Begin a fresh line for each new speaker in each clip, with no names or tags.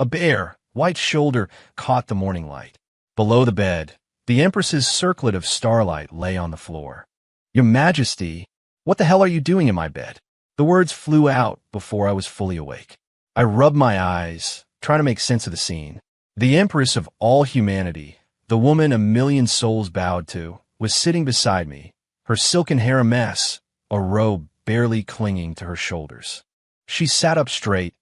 A bare, white shoulder caught the morning light. Below the bed, the Empress's circlet of starlight lay on the floor. "Your Majesty, what the hell are you doing in my bed?" The words flew out before I was fully awake. I rubbed my eyes, trying to make sense of the scene. The Empress of all humanity, the woman a million souls bowed to, was sitting beside me, her silken hair a mess, a robe barely clinging to her shoulders. She sat up straight,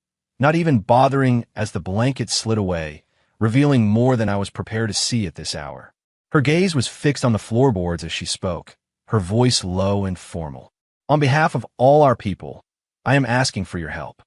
not even bothering as the blanket slid away, revealing more than I was prepared to see at this hour. Her gaze was fixed on the floorboards as she spoke, her voice low and formal. "On behalf of all our people, I am asking for your help."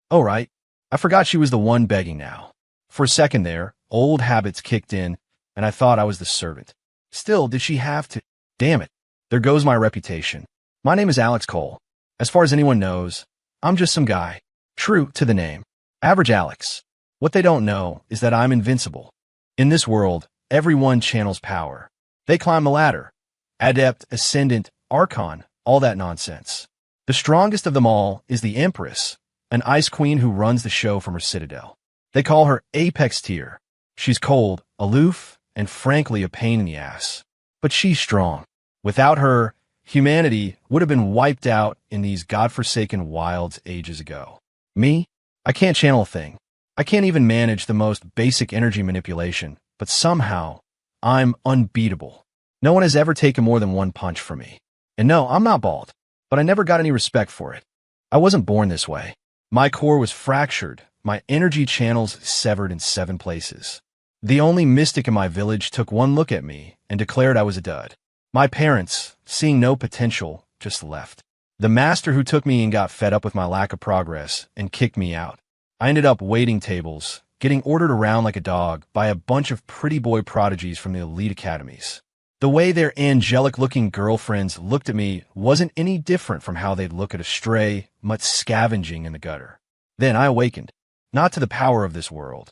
Oh, right. I forgot she was the one begging now. For a second there, old habits kicked in, and I thought I was the servant. Still, did she have to? Damn it. There goes my reputation. My name is Alex Cole. As far as anyone knows, I'm just some guy. True to the name. Average Alex. What they don't know is that I'm invincible. In this world, everyone channels power. They climb the ladder. Adept, Ascendant, Archon, all that nonsense. The strongest of them all is the Empress, an ice queen who runs the show from her citadel. They call her Apex Tier. She's cold, aloof, and frankly a pain in the ass. But she's strong. Without her, humanity would have been wiped out in these godforsaken wilds ages ago. Me? I can't channel a thing. I can't even manage the most basic energy manipulation, but somehow, I'm unbeatable. No one has ever taken more than one punch from me. And no, I'm not bald, but I never got any respect for it. I wasn't born this way. My core was fractured, my energy channels severed in 7 places. The only mystic in my village took one look at me and declared I was a dud. My parents, seeing no potential, just left. The master who took me in got fed up with my lack of progress and kicked me out. I ended up waiting tables, getting ordered around like a dog by a bunch of pretty boy prodigies from the elite academies. The way their angelic-looking girlfriends looked at me wasn't any different from how they'd look at a stray, mutt scavenging in the gutter. Then I awakened, not to the power of this world.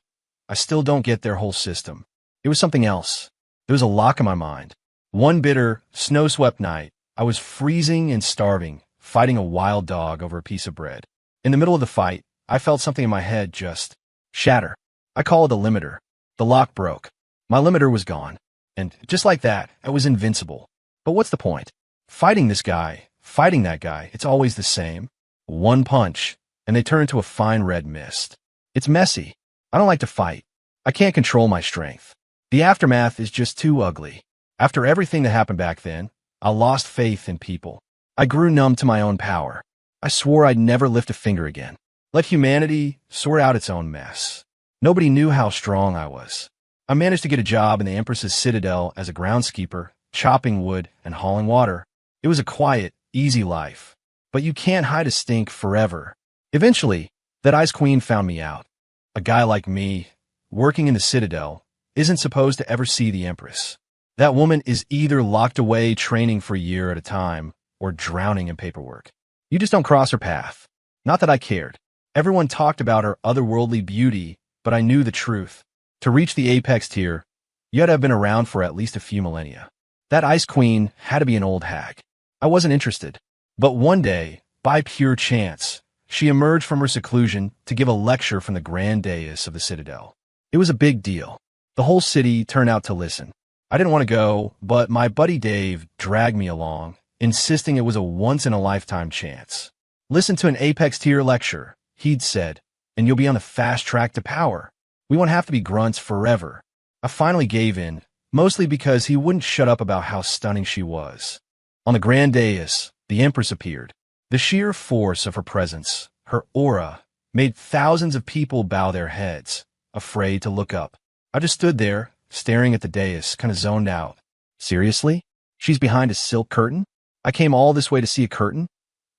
I still don't get their whole system. It was something else. There was a lock in my mind. One bitter, snow-swept night, I was freezing and starving, fighting a wild dog over a piece of bread. In the middle of the fight, I felt something in my head just shatter. I call it a limiter. The lock broke. My limiter was gone. And just like that, I was invincible. But what's the point? Fighting this guy, fighting that guy, it's always the same. One punch, and they turn into a fine red mist. It's messy. I don't like to fight. I can't control my strength. The aftermath is just too ugly. After everything that happened back then, I lost faith in people. I grew numb to my own power. I swore I'd never lift a finger again. Let humanity sort out its own mess. Nobody knew how strong I was. I managed to get a job in the Empress's citadel as a groundskeeper, chopping wood and hauling water. It was a quiet, easy life. But you can't hide a stink forever. Eventually, that Ice Queen found me out. A guy like me, working in the citadel, isn't supposed to ever see the Empress. That woman is either locked away training for a year at a time or drowning in paperwork. You just don't cross her path. Not that I cared. Everyone talked about her otherworldly beauty, but I knew the truth. To reach the apex tier, you had to have been around for at least a few millennia. That Ice Queen had to be an old hag. I wasn't interested. But one day, by pure chance, she emerged from her seclusion to give a lecture from the grand dais of the citadel. It was a big deal. The whole city turned out to listen. I didn't want to go, but my buddy Dave dragged me along, insisting it was a once-in-a-lifetime chance. Listen to an apex tier lecture, he'd said, and you'll be on the fast track to power. We won't have to be grunts forever. I finally gave in, mostly because he wouldn't shut up about how stunning she was. On the grand dais, the Empress appeared. The sheer force of her presence, her aura, made thousands of people bow their heads, afraid to look up. I just stood there, staring at the dais, kind of zoned out. Seriously? She's behind a silk curtain? I came all this way to see a curtain?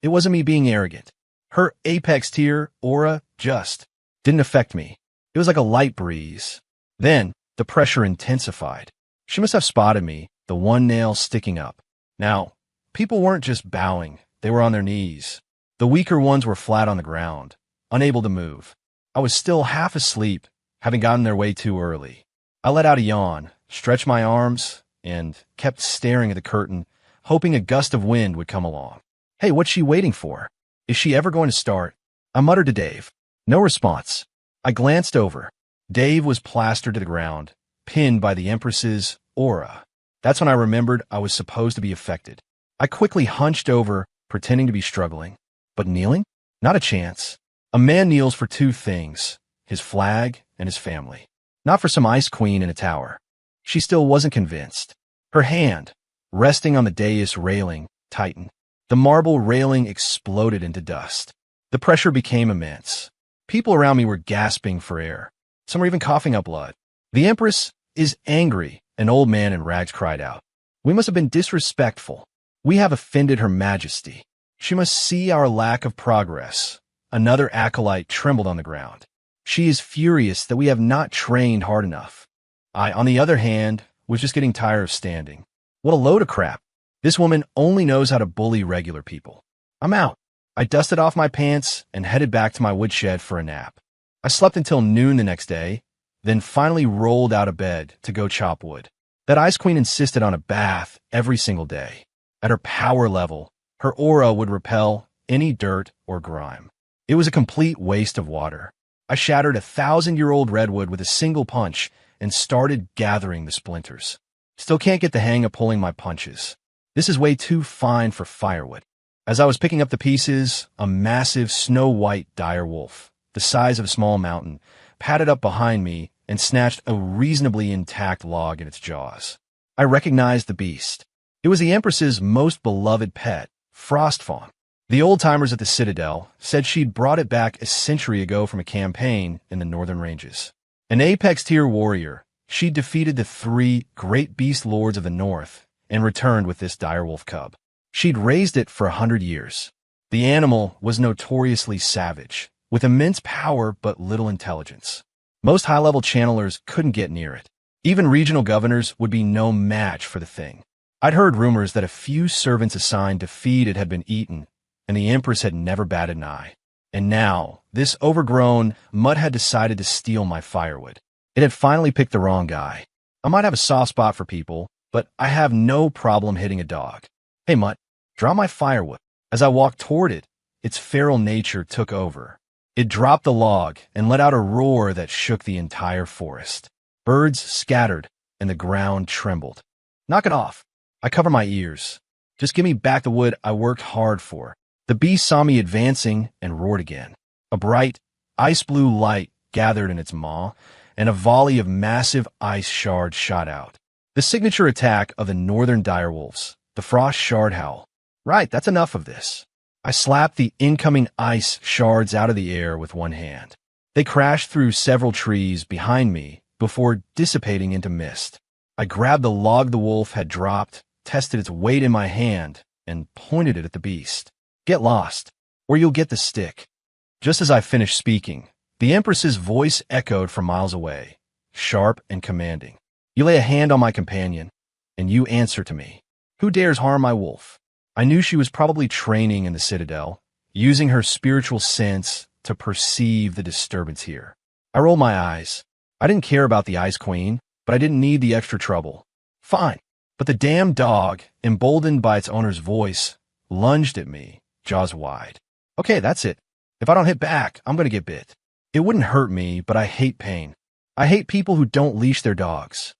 It wasn't me being arrogant. Her apex tier aura just didn't affect me. It was like a light breeze. Then, the pressure intensified. She must have spotted me, the one nail sticking up. Now, people weren't just bowing, they were on their knees. The weaker ones were flat on the ground, unable to move. I was still half asleep, having gotten there way too early. I let out a yawn, stretched my arms, and kept staring at the curtain, hoping a gust of wind would come along. Hey, what's she waiting for? Is she ever going to start? I muttered to Dave. No response. I glanced over. Dave was plastered to the ground, pinned by the Empress's aura. That's when I remembered I was supposed to be affected. I quickly hunched over, pretending to be struggling. But kneeling? Not a chance. A man kneels for two things, his flag and his family. Not for some ice queen in a tower. She still wasn't convinced. Her hand, resting on the dais railing, tightened. The marble railing exploded into dust. The pressure became immense. People around me were gasping for air. Some were even coughing up blood. The Empress is angry, an old man in rags cried out. We must have been disrespectful. We have offended Her Majesty. She must see our lack of progress. Another acolyte trembled on the ground. She is furious that we have not trained hard enough. I, on the other hand, was just getting tired of standing. What a load of crap. This woman only knows how to bully regular people. I'm out. I dusted off my pants and headed back to my woodshed for a nap. I slept until noon the next day, then finally rolled out of bed to go chop wood. That Ice Queen insisted on a bath every single day. At her power level, her aura would repel any dirt or grime. It was a complete waste of water. I shattered 1,000-year-old redwood with a single punch and started gathering the splinters. Still can't get the hang of pulling my punches. This is way too fine for firewood. As I was picking up the pieces, a massive snow-white dire wolf, the size of a small mountain, padded up behind me and snatched a reasonably intact log in its jaws. I recognized the beast. It was the Empress's most beloved pet, Frost Fawn. The old-timers at the Citadel said she'd brought it back a century ago from a campaign in the northern ranges. An apex-tier warrior, she defeated the 3 great beast lords of the north and returned with this direwolf cub. She'd raised it for 100 years. The animal was notoriously savage, with immense power but little intelligence. Most high-level channelers couldn't get near it. Even regional governors would be no match for the thing. I'd heard rumors that a few servants assigned to feed it had been eaten, and the Empress had never batted an eye. And now, this overgrown mutt had decided to steal my firewood. It had finally picked the wrong guy. I might have a soft spot for people, but I have no problem hitting a dog. Hey, mutt, drop my firewood. As I walked toward it, its feral nature took over. It dropped the log and let out a roar that shook the entire forest. Birds scattered, and the ground trembled. Knock it off. I cover my ears. Just give me back the wood I worked hard for. The beast saw me advancing and roared again. A bright, ice-blue light gathered in its maw, and a volley of massive ice shards shot out. The signature attack of the northern direwolves, the frost shard howl. Right, that's enough of this. I slapped the incoming ice shards out of the air with one hand. They crashed through several trees behind me before dissipating into mist. I grabbed the log the wolf had dropped, tested its weight in my hand, and pointed it at the beast. Get lost, or you'll get the stick. Just as I finished speaking, the Empress's voice echoed from miles away, sharp and commanding. You lay a hand on my companion, and you answer to me. Who dares harm my wolf? I knew she was probably training in the Citadel, using her spiritual sense to perceive the disturbance here. I rolled my eyes. I didn't care about the Ice Queen, but I didn't need the extra trouble. Fine. But the damn dog, emboldened by its owner's voice, lunged at me, jaws wide. Okay, that's it. If I don't hit back, I'm going to get bit. It wouldn't hurt me, but I hate pain. I hate people who don't leash their dogs.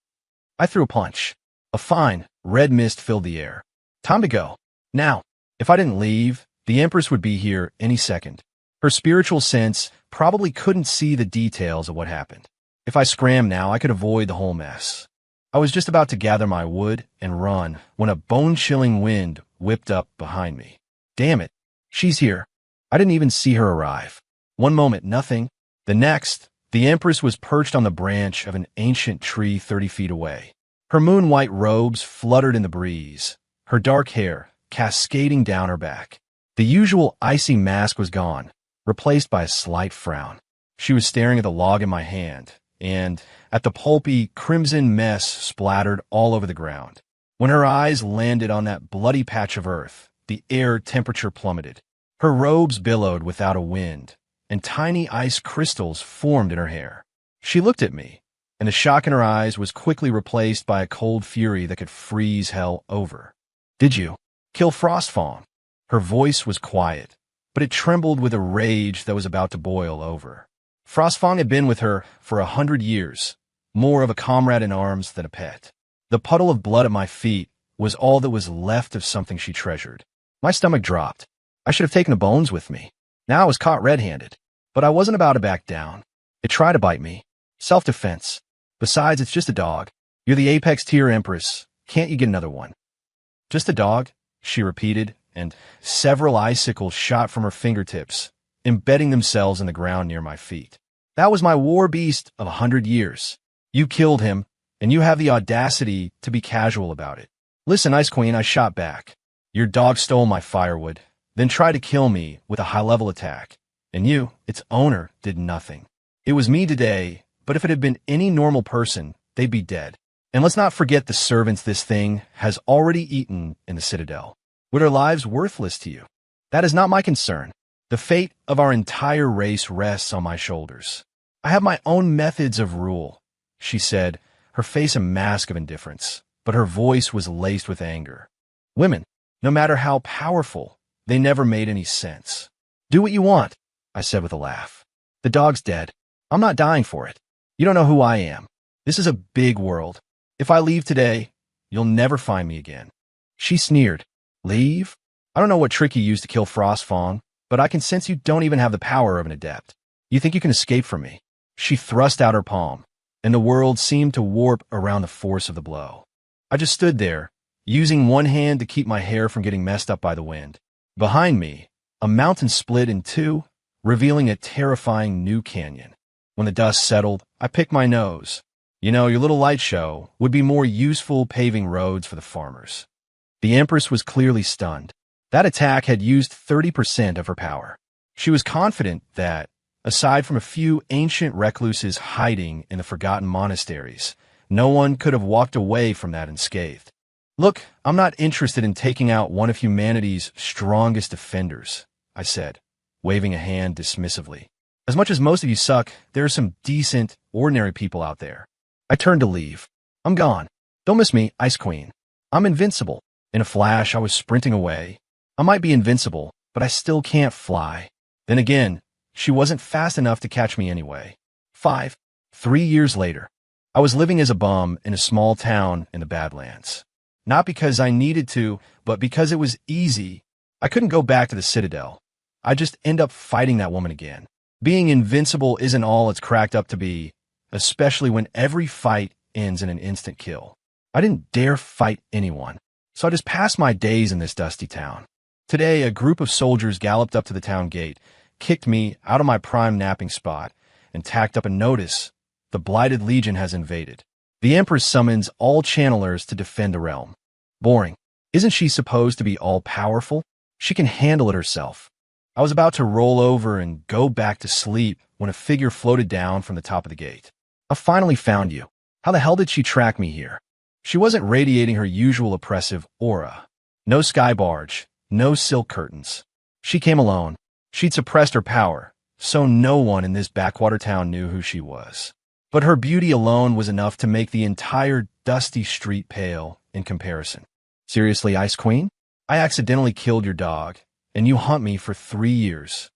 I threw a punch. A fine, red mist filled the air. Time to go. Now, if I didn't leave, the Empress would be here any second. Her spiritual sense probably couldn't see the details of what happened. If I scrammed now, I could avoid the whole mess. I was just about to gather my wood and run when a bone-chilling wind whipped up behind me. Damn it. She's here. I didn't even see her arrive. One moment, nothing. The next, the Empress was perched on the branch of an ancient tree 30 feet away. Her moon-white robes fluttered in the breeze, her dark hair cascading down her back. The usual icy mask was gone, replaced by a slight frown. She was staring at the log in my hand, and at the pulpy, crimson mess splattered all over the ground. When her eyes landed on that bloody patch of earth, the air temperature plummeted. Her robes billowed without a wind, and tiny ice crystals formed in her hair. She looked at me, and the shock in her eyes was quickly replaced by a cold fury that could freeze hell over. Did you kill Frostfawn? Her voice was quiet, but it trembled with a rage that was about to boil over. Frostfang had been with her for 100 years, more of a comrade in arms than a pet. The puddle of blood at my feet was all that was left of something she treasured. My stomach dropped. I should have taken the bones with me. Now I was caught red-handed. But I wasn't about to back down. It tried to bite me. Self-defense. Besides, it's just a dog. You're the apex tier empress. Can't you get another one? Just a dog, she repeated, and several icicles shot from her fingertips, embedding themselves in the ground near my feet. That was my war beast of 100 years. You killed him, and you have the audacity to be casual about it. Listen, Ice Queen, I shot back. Your dog stole my firewood, then tried to kill me with a high-level attack. And you, its owner, did nothing. It was me today, but if it had been any normal person, they'd be dead. And let's not forget the servants this thing has already eaten in the Citadel. Were their lives worthless to you? That is not my concern. The fate of our entire race rests on my shoulders. I have my own methods of rule, she said, her face a mask of indifference, but her voice was laced with anger. Women, no matter how powerful, they never made any sense. Do what you want, I said with a laugh. The dog's dead. I'm not dying for it. You don't know who I am. This is a big world. If I leave today, you'll never find me again. She sneered. Leave? I don't know what trick you used to kill Frostfang, but I can sense you don't even have the power of an adept. You think you can escape from me? She thrust out her palm, and the world seemed to warp around the force of the blow. I just stood there, using one hand to keep my hair from getting messed up by the wind. Behind me, a mountain split in two, revealing a terrifying new canyon. When the dust settled, I picked my nose. You know, your little light show would be more useful paving roads for the farmers. The Empress was clearly stunned. That attack had used 30% of her power. She was confident that, aside from a few ancient recluses hiding in the forgotten monasteries, no one could have walked away from that unscathed. Look, I'm not interested in taking out one of humanity's strongest defenders, I said, waving a hand dismissively. As much as most of you suck, there are some decent, ordinary people out there. I turned to leave. I'm gone. Don't miss me, Ice Queen. I'm invincible. In a flash, I was sprinting away. I might be invincible, but I still can't fly. Then again, she wasn't fast enough to catch me anyway. 3 years later, I was living as a bum in a small town in the Badlands. Not because I needed to, but because it was easy. I couldn't go back to the Citadel. I'd just end up fighting that woman again. Being invincible isn't all it's cracked up to be, especially when every fight ends in an instant kill. I didn't dare fight anyone, so I just passed my days in this dusty town. Today, a group of soldiers galloped up to the town gate, kicked me out of my prime napping spot, and tacked up a notice. The Blighted Legion has invaded. The Empress summons all channelers to defend the realm. Boring. Isn't she supposed to be all-powerful? She can handle it herself. I was about to roll over and go back to sleep when a figure floated down from the top of the gate. I finally found you. How the hell did she track me here? She wasn't radiating her usual oppressive aura. No sky barge, no silk curtains. She came alone. She'd suppressed her power, so no one in this backwater town knew who she was. But her beauty alone was enough to make the entire dusty street pale in comparison. Seriously, Ice Queen? I accidentally killed your dog, and you hunt me for 3 years.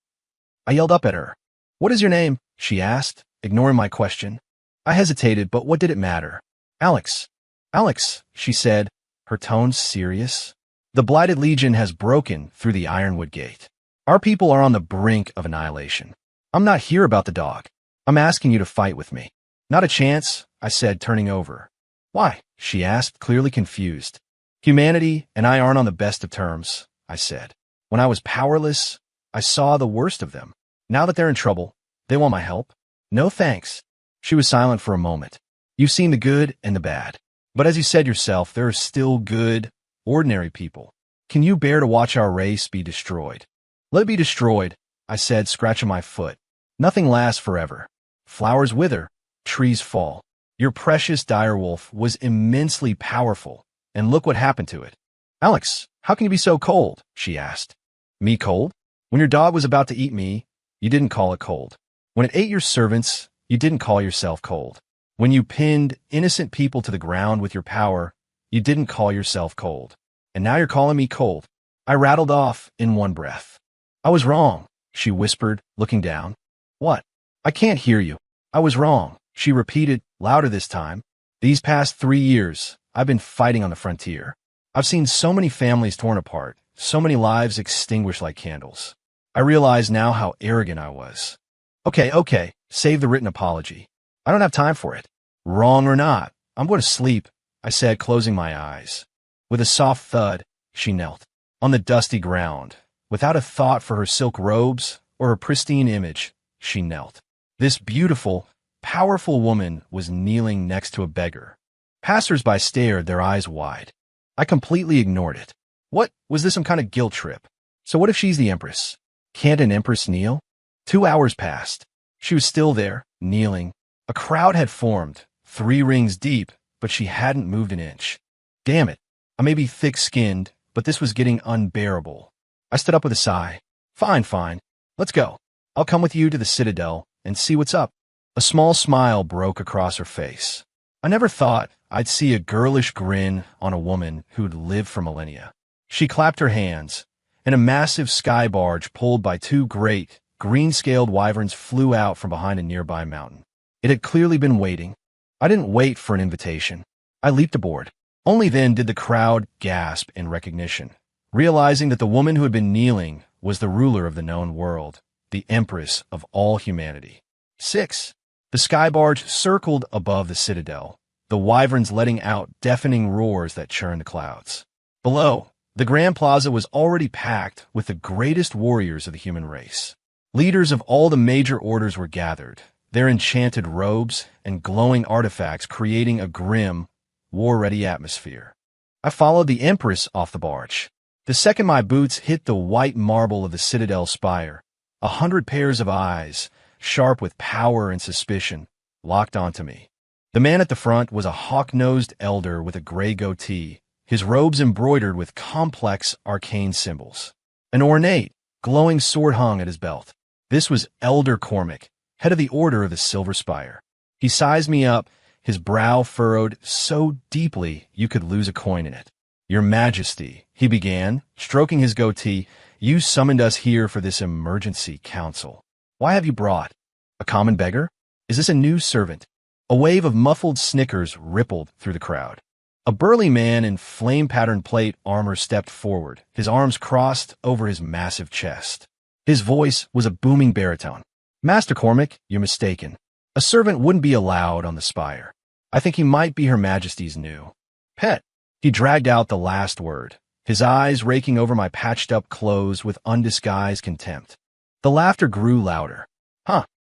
I yelled up at her. What is your name? She asked, ignoring my question. I hesitated, but what did it matter? Alex. Alex, she said, her tone serious. The Blighted Legion has broken through the Ironwood Gate. Our people are on the brink of annihilation. I'm not here about the dog. I'm asking you to fight with me. Not a chance, I said, turning over. Why? She asked, clearly confused. Humanity and I aren't on the best of terms, I said. When I was powerless, I saw the worst of them. Now that they're in trouble, they want my help. No thanks. She was silent for a moment. You've seen the good and the bad. But as you said yourself, there are still good, ordinary people. Can you bear to watch our race be destroyed? Let it be destroyed, I said, scratching my foot. Nothing lasts forever. Flowers wither, trees fall. Your precious direwolf was immensely powerful, and look what happened to it. Alex, how can you be so cold? She asked. Me cold? When your dog was about to eat me, you didn't call it cold. When it ate your servants, you didn't call yourself cold. When you pinned innocent people to the ground with your power, you didn't call yourself cold. And now you're calling me cold. I rattled off in one breath. I was wrong, she whispered, looking down. What? I can't hear you. I was wrong, she repeated, louder this time. These past 3 years, I've been fighting on the frontier. I've seen so many families torn apart, so many lives extinguished like candles. I realize now how arrogant I was. Okay, save the written apology. I don't have time for it. Wrong or not, I'm going to sleep, I said, closing my eyes. With a soft thud, she knelt on the dusty ground. Without a thought for her silk robes or her pristine image, she knelt. This beautiful, powerful woman was kneeling next to a beggar. Passers-by stared, their eyes wide. I completely ignored it. What, was this some kind of guilt trip? So what if she's the empress? Can't an empress kneel? 2 hours passed. She was still there, kneeling. A crowd had formed, 3 rings deep, but she hadn't moved an inch. Damn it. I may be thick-skinned, but this was getting unbearable. I stood up with a sigh. Fine. Let's go. I'll come with you to the citadel and see what's up. A small smile broke across her face. I never thought I'd see a girlish grin on a woman who'd lived for millennia. She clapped her hands, and a massive sky barge pulled by 2 great, green-scaled wyverns flew out from behind a nearby mountain. It had clearly been waiting. I didn't wait for an invitation. I leaped aboard. Only then did the crowd gasp in recognition, realizing that the woman who had been kneeling was the ruler of the known world, the empress of all humanity. 6. The sky barge circled above the citadel, the wyverns letting out deafening roars that churned the clouds. Below, the Grand Plaza was already packed with the greatest warriors of the human race. Leaders of all the major orders were gathered, their enchanted robes and glowing artifacts creating a grim, war-ready atmosphere. I followed the empress off the barge. The second my boots hit the white marble of the citadel spire, 100 pairs of eyes, sharp with power and suspicion, locked onto me. The man at the front was a hawk-nosed elder with a gray goatee, his robes embroidered with complex arcane symbols. An ornate, glowing sword hung at his belt. This was Elder Cormac, head of the Order of the Silver Spire. He sized me up, his brow furrowed so deeply you could lose a coin in it. Your Majesty, he began, stroking his goatee, you summoned us here for this emergency council. Why have you brought? A common beggar? Is this a new servant? A wave of muffled snickers rippled through the crowd. A burly man in flame-patterned plate armor stepped forward, his arms crossed over his massive chest. His voice was a booming baritone. Master Cormac, you're mistaken. A servant wouldn't be allowed on the spire. I think he might be Her Majesty's new pet. He dragged out the last word, his eyes raking over my patched-up clothes with undisguised contempt. The laughter grew louder.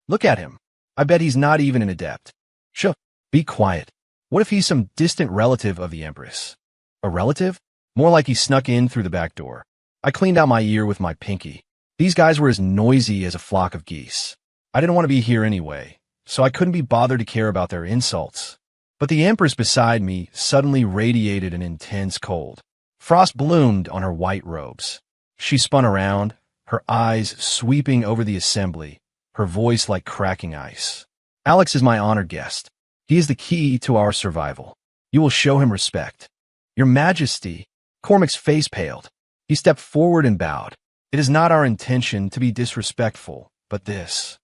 Look at him. I bet he's not even an adept. Shh, be quiet. What if he's some distant relative of the Empress? A relative? More like he snuck in through the back door. I cleaned out my ear with my pinky. These guys were as noisy as a flock of geese. I didn't want to be here anyway, so I couldn't be bothered to care about their insults. But the Empress beside me suddenly radiated an intense cold. Frost bloomed on her white robes. She spun around, her eyes sweeping over the assembly, her voice like cracking ice. Alex is my honored guest. He is the key to our survival. You will show him respect. Your Majesty. Cormac's face paled. He stepped forward and bowed. It is not our intention to be disrespectful, but this.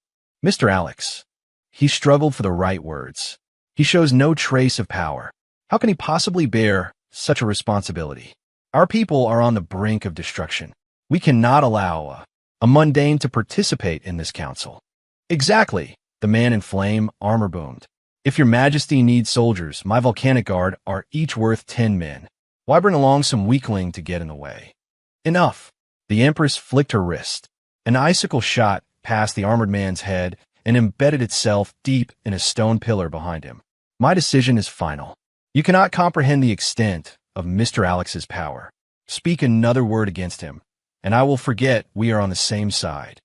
Mr. Alex. He struggled for the right words. He shows no trace of power. How can he possibly bear such a responsibility? Our people are on the brink of destruction. We cannot allow a mundane to participate in this council. Exactly, the man in flame armor boomed. If your Majesty needs soldiers, my volcanic guard are each worth 10 men. Why bring along some weakling to get in the way? Enough. The Empress flicked her wrist. An icicle shot past the armored man's head and embedded itself deep in a stone pillar behind him. My decision is final. You cannot comprehend the extent of Mr. Alex's power. Speak another word against him, and I will forget we are on the same side.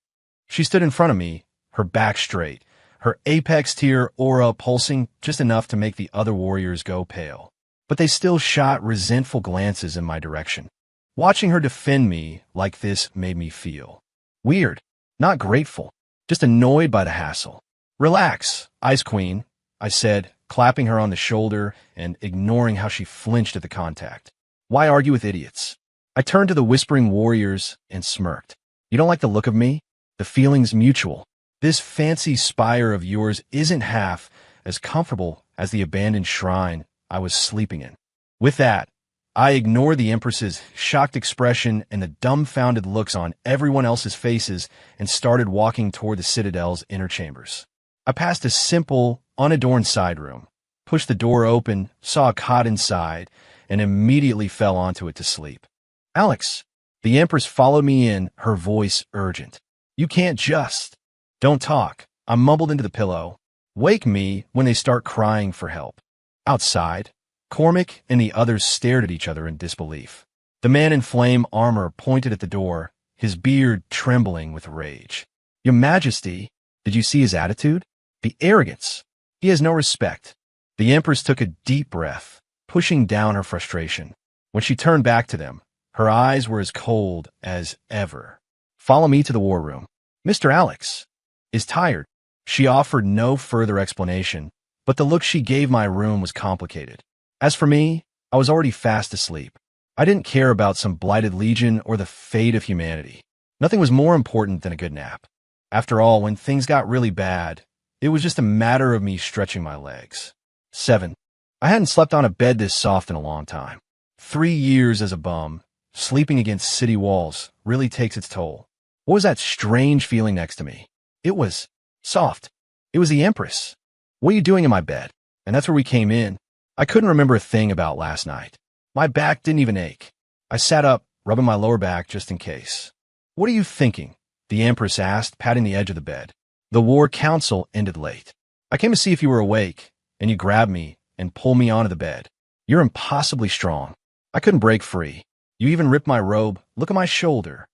She stood in front of me, her back straight, her apex tier aura pulsing just enough to make the other warriors go pale. But they still shot resentful glances in my direction. Watching her defend me like this made me feel weird, not grateful, just annoyed by the hassle. Relax, Ice Queen, I said, clapping her on the shoulder and ignoring how she flinched at the contact. Why argue with idiots? I turned to the whispering warriors and smirked. You don't like the look of me? The feeling's mutual. This fancy spire of yours isn't half as comfortable as the abandoned shrine I was sleeping in. With that, I ignored the Empress's shocked expression and the dumbfounded looks on everyone else's faces and started walking toward the Citadel's inner chambers. I passed a simple, unadorned side room, pushed the door open, saw a cot inside, and immediately fell onto it to sleep. Alex, the Empress followed me in, her voice urgent. You can't just. Don't talk. I mumbled into the pillow. Wake me when they start crying for help. Outside, Cormac and the others stared at each other in disbelief. The man in flame armor pointed at the door, his beard trembling with rage. Your Majesty, did you see his attitude? The arrogance. He has no respect. The Empress took a deep breath, pushing down her frustration. When she turned back to them, her eyes were as cold as ever. Follow me to the war room. Mr. Alex is tired. She offered no further explanation, but the look she gave my room was complicated. As for me, I was already fast asleep. I didn't care about some blighted legion or the fate of humanity. Nothing was more important than a good nap. After all, when things got really bad, it was just a matter of me stretching my legs. 7. I hadn't slept on a bed this soft in a long time. 3 years as a bum, sleeping against city walls, really takes its toll. What was that strange feeling next to me? It was soft. It was the Empress. What are you doing in my bed? And that's where we came in. I couldn't remember a thing about last night. My back didn't even ache. I sat up, rubbing my lower back just in case. What are you thinking? The Empress asked, patting the edge of the bed. The war council ended late. I came to see if you were awake, and you grabbed me and pulled me onto the bed. You're impossibly strong. I couldn't break free. You even ripped my robe. Look at my shoulder.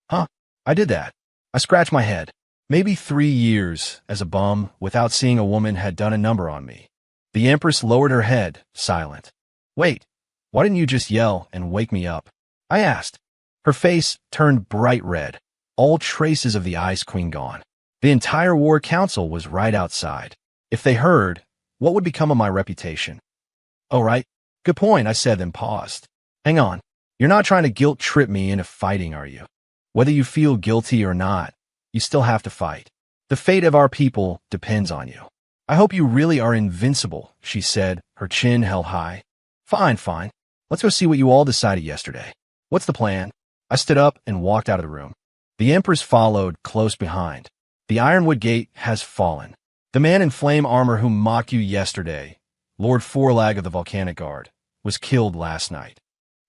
Huh? I did that. I scratched my head. Maybe 3 years as a bum without seeing a woman had done a number on me. The Empress lowered her head, silent. Wait, why didn't you just yell and wake me up? I asked. Her face turned bright red, all traces of the Ice Queen gone. The entire war council was right outside. If they heard, what would become of my reputation? Oh, right. Good point, I said, then paused. Hang on. You're not trying to guilt-trip me into fighting, are you? Whether you feel guilty or not, you still have to fight. The fate of our people depends on you. I hope you really are invincible, she said, her chin held high. Fine, fine. Let's go see what you all decided yesterday. What's the plan? I stood up and walked out of the room. The Empress followed close behind. The Ironwood Gate has fallen. The man in flame armor who mocked you yesterday, Lord Forlag of the Volcanic Guard, was killed last night.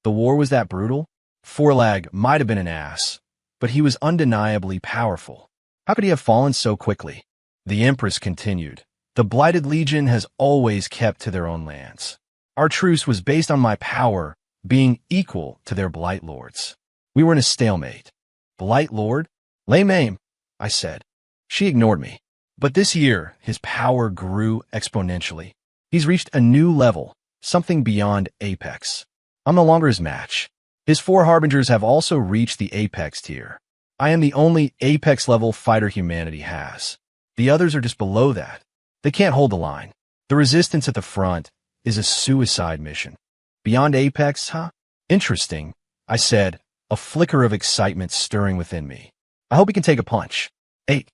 The war was that brutal? Forlag might have been an ass, but he was undeniably powerful. How could he have fallen so quickly? The Empress continued. The Blighted Legion has always kept to their own lands. Our truce was based on my power being equal to their Blight Lords. We were in a stalemate. Blight Lord? Lay maim, I said. She ignored me. But this year, his power grew exponentially. He's reached a new level, something beyond Apex. I'm no longer his match. His 4 Harbingers have also reached the Apex tier. I am the only Apex-level fighter humanity has. The others are just below that. They can't hold the line. The resistance at the front is a suicide mission. Beyond Apex, huh? Interesting, I said, a flicker of excitement stirring within me. I hope he can take a punch. 8.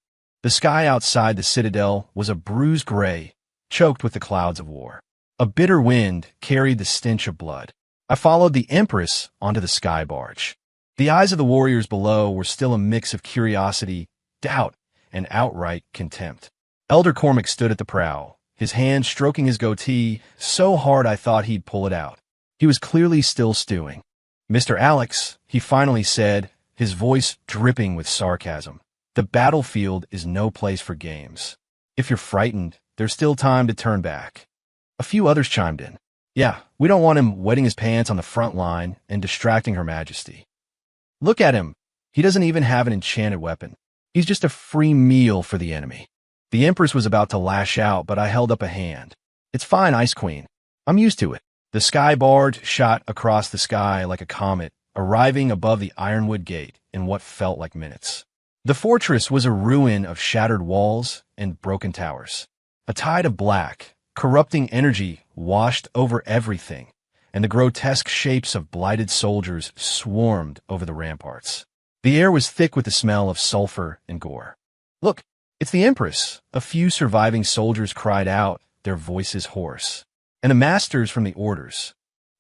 The sky outside the Citadel was a bruised gray, choked with the clouds of war. A bitter wind carried the stench of blood. I followed the Empress onto the sky barge. The eyes of the warriors below were still a mix of curiosity, doubt, and outright contempt. Elder Cormac stood at the prow, his hand stroking his goatee so hard I thought he'd pull it out. He was clearly still stewing. Mr. Alex, he finally said, his voice dripping with sarcasm. The battlefield is no place for games. If you're frightened, there's still time to turn back. A few others chimed in. Yeah, we don't want him wetting his pants on the front line and distracting Her Majesty. Look at him. He doesn't even have an enchanted weapon. He's just a free meal for the enemy. The Empress was about to lash out, but I held up a hand. It's fine, Ice Queen. I'm used to it. The sky barge shot across the sky like a comet, arriving above the Ironwood Gate in what felt like minutes. The fortress was a ruin of shattered walls and broken towers. A tide of black, corrupting energy washed over everything, and the grotesque shapes of blighted soldiers swarmed over the ramparts. The air was thick with the smell of sulfur and gore. Look, "It's the Empress," a few surviving soldiers cried out, their voices hoarse. "And the masters from the orders."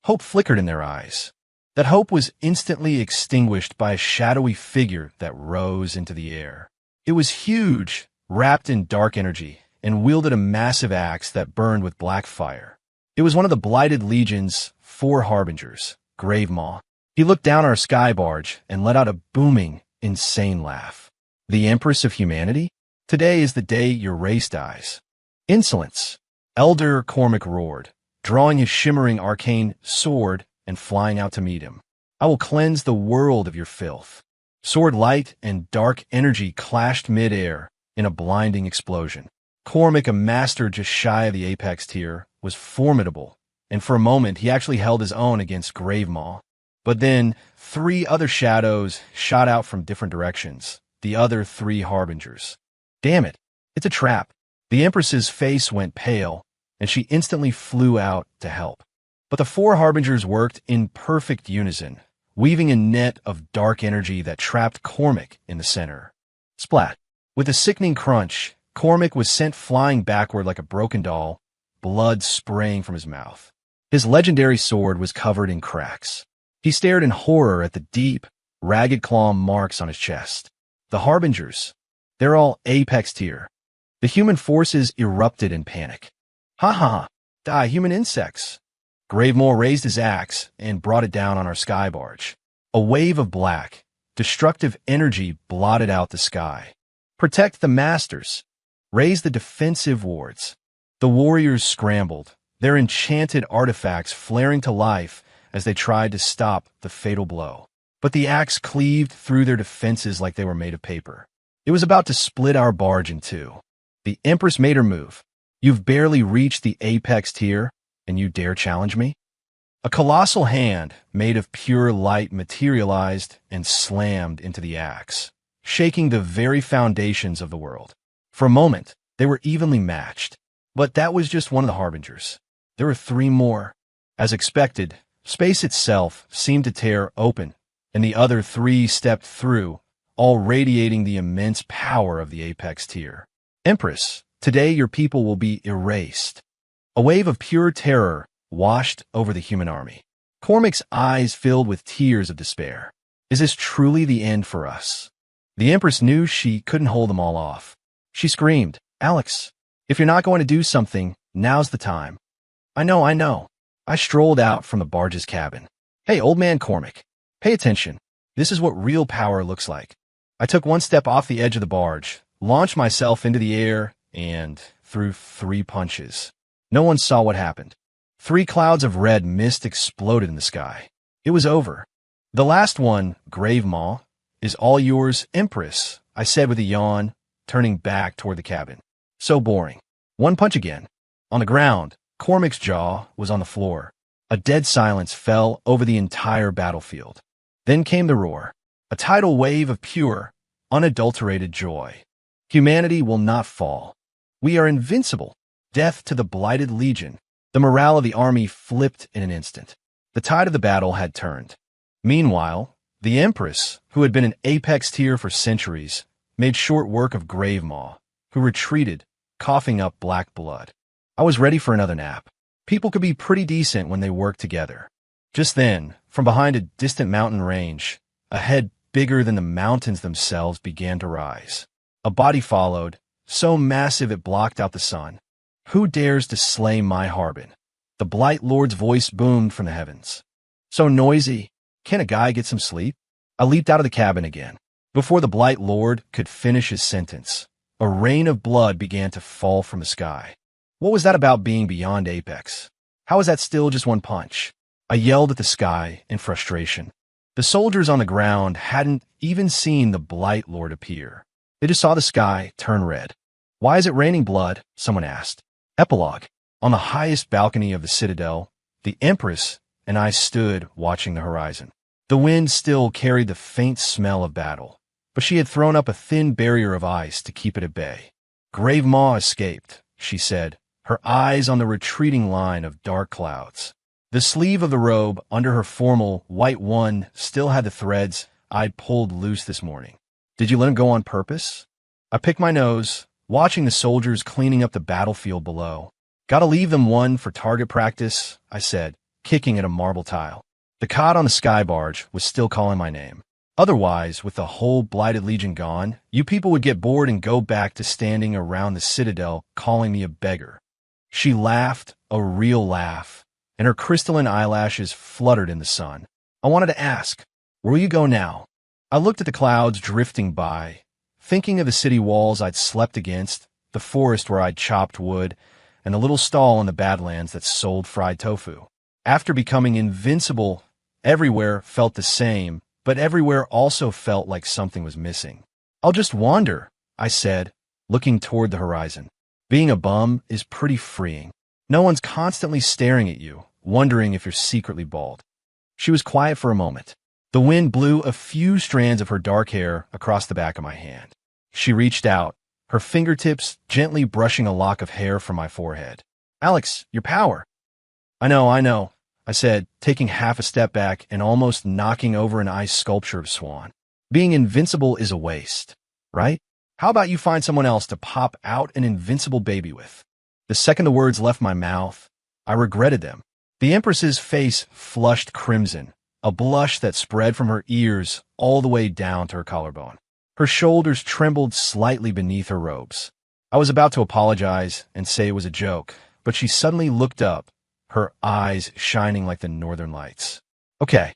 Hope flickered in their eyes. That hope was instantly extinguished by a shadowy figure that rose into the air. It was huge, wrapped in dark energy, and wielded a massive axe that burned with black fire. It was one of the Blighted Legion's 4 harbingers, Gravemaw. He looked down our sky barge and let out a booming, insane laugh. "The Empress of Humanity? Today is the day your race dies." "Insolence!" Elder Cormac roared, drawing his shimmering arcane sword and flying out to meet him. "I will cleanse the world of your filth." Sword light and dark energy clashed mid-air in a blinding explosion. Cormac, a master just shy of the apex tier, was formidable, and for a moment he actually held his own against Gravemaw. But then 3 other shadows shot out from different directions, the other 3 harbingers. "Damn it, it's a trap." The Empress's face went pale, and she instantly flew out to help. But the 4 harbingers worked in perfect unison, weaving a net of dark energy that trapped Cormac in the center. Splat! With a sickening crunch, Cormac was sent flying backward like a broken doll, blood spraying from his mouth. His legendary sword was covered in cracks. He stared in horror at the deep, ragged claw marks on his chest. The harbingers, they're all apex tier. The human forces erupted in panic. "Ha ha! Die, human insects!" Gravemaw raised his axe and brought it down on our sky barge. A wave of black, destructive energy blotted out the sky. "Protect the masters. Raise the defensive wards." The warriors scrambled, their enchanted artifacts flaring to life as they tried to stop the fatal blow. But the axe cleaved through their defenses like they were made of paper. It was about to split our barge in 2. The Empress made her move. "You've barely reached the apex tier, and you dare challenge me?" A colossal hand made of pure light materialized and slammed into the axe, shaking the very foundations of the world. For a moment, they were evenly matched. But that was just one of the harbingers. There were 3 more. As expected, space itself seemed to tear open, and the other 3 stepped through, all radiating the immense power of the apex tier. "Empress, today your people will be erased." A wave of pure terror washed over the human army. Cormac's eyes filled with tears of despair. Is this truly the end for us? The Empress knew she couldn't hold them all off. She screamed, "Alex, if you're not going to do something, now's the time." I know. I strolled out from the barge's cabin. "Hey, old man Cormac, pay attention. This is what real power looks like." I took 1 step off the edge of the barge, launched myself into the air, and threw 3 punches. No one saw what happened. 3 clouds of red mist exploded in the sky. It was over. "The last one, Gravemaw, is all yours, Empress," I said with a yawn, turning back toward the cabin. So boring. 1 punch again. On the ground, Cormac's jaw was on the floor. A dead silence fell over the entire battlefield. Then came the roar, a tidal wave of pure, unadulterated joy. Humanity will not fall. We are invincible. Death to the Blighted Legion. The morale of the army flipped in an instant. The tide of the battle had turned. Meanwhile, the Empress, who had been an apex tier for centuries, made short work of Gravemaw, who retreated, coughing up black blood. I was ready for another nap. People could be pretty decent when they worked together. Just then, from behind a distant mountain range, a head bigger than the mountains themselves began to rise. A body followed, so massive it blocked out the sun. "Who dares to slay my Harbin?" The Blight Lord's voice boomed from the heavens. "So noisy. Can a guy get some sleep?" I leaped out of the cabin again. Before the Blight Lord could finish his sentence, a rain of blood began to fall from the sky. What was that about being beyond apex? How was that still just 1 punch? I yelled at the sky in frustration. The soldiers on the ground hadn't even seen the Blight Lord appear. They just saw the sky turn red. "Why is it raining blood?" someone asked. Epilogue. On the highest balcony of the citadel, the Empress and I stood watching the horizon. The wind still carried the faint smell of battle, but she had thrown up a thin barrier of ice to keep it at bay. "Gravemaw escaped," she said, her eyes on the retreating line of dark clouds. The sleeve of the robe under her formal white one still had the threads I'd pulled loose this morning. "Did you let him go on purpose?" I picked my nose, watching the soldiers cleaning up the battlefield below. Gotta leave them one for target practice, I said, kicking at a marble tile. The cod on the sky barge was still calling my name. Otherwise, with the whole blighted legion gone, you people would get bored and go back to standing around the citadel calling me a beggar. She laughed, a real laugh, and her crystalline eyelashes fluttered in the sun. I wanted to ask, where will you go now? I looked at the clouds drifting by, thinking of the city walls I'd slept against, the forest where I'd chopped wood, and the little stall in the Badlands that sold fried tofu. After becoming invincible, everywhere felt the same, but everywhere also felt like something was missing. I'll just wander, I said, looking toward the horizon. Being a bum is pretty freeing. No one's constantly staring at you, wondering if you're secretly bald. She was quiet for a moment. The wind blew a few strands of her dark hair across the back of my hand. She reached out, her fingertips gently brushing a lock of hair from my forehead. Alex, your power. I know, I said, taking half a step back and almost knocking over an ice sculpture of Swan. Being invincible is a waste, right? How about you find someone else to pop out an invincible baby with? The second the words left my mouth, I regretted them. The Empress's face flushed crimson, a blush that spread from her ears all the way down to her collarbone. Her shoulders trembled slightly beneath her robes. I was about to apologize and say it was a joke, but she suddenly looked up, her eyes shining like the northern lights. Okay.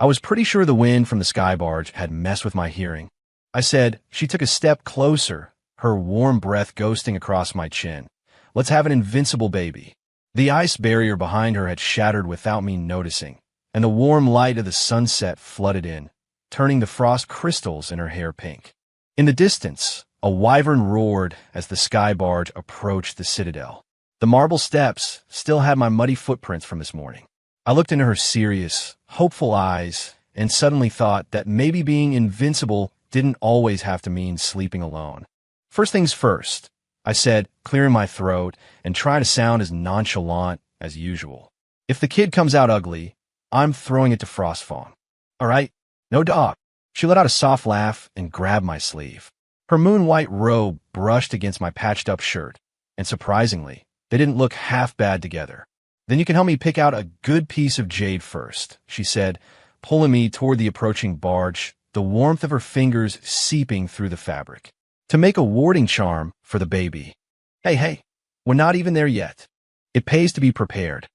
I was pretty sure the wind from the sky barge had messed with my hearing. I said. She took a step closer, her warm breath ghosting across my chin. Let's have an invincible baby. The ice barrier behind her had shattered without me noticing, and the warm light of the sunset flooded in, turning the frost crystals in her hair pink. In the distance, a wyvern roared as the sky barge approached the citadel. The marble steps still had my muddy footprints from this morning. I looked into her serious, hopeful eyes and suddenly thought that maybe being invincible didn't always have to mean sleeping alone. First things first, I said, clearing my throat and trying to sound as nonchalant as usual. If the kid comes out ugly, I'm throwing it to Frostfawn. All right? No dog. She let out a soft laugh and grabbed my sleeve. Her moon-white robe brushed against my patched-up shirt, and surprisingly, they didn't look half bad together. Then you can help me pick out a good piece of jade first, she said, pulling me toward the approaching barge, the warmth of her fingers seeping through the fabric. To make a warding charm for the baby. Hey, we're not even there yet. It pays to be prepared.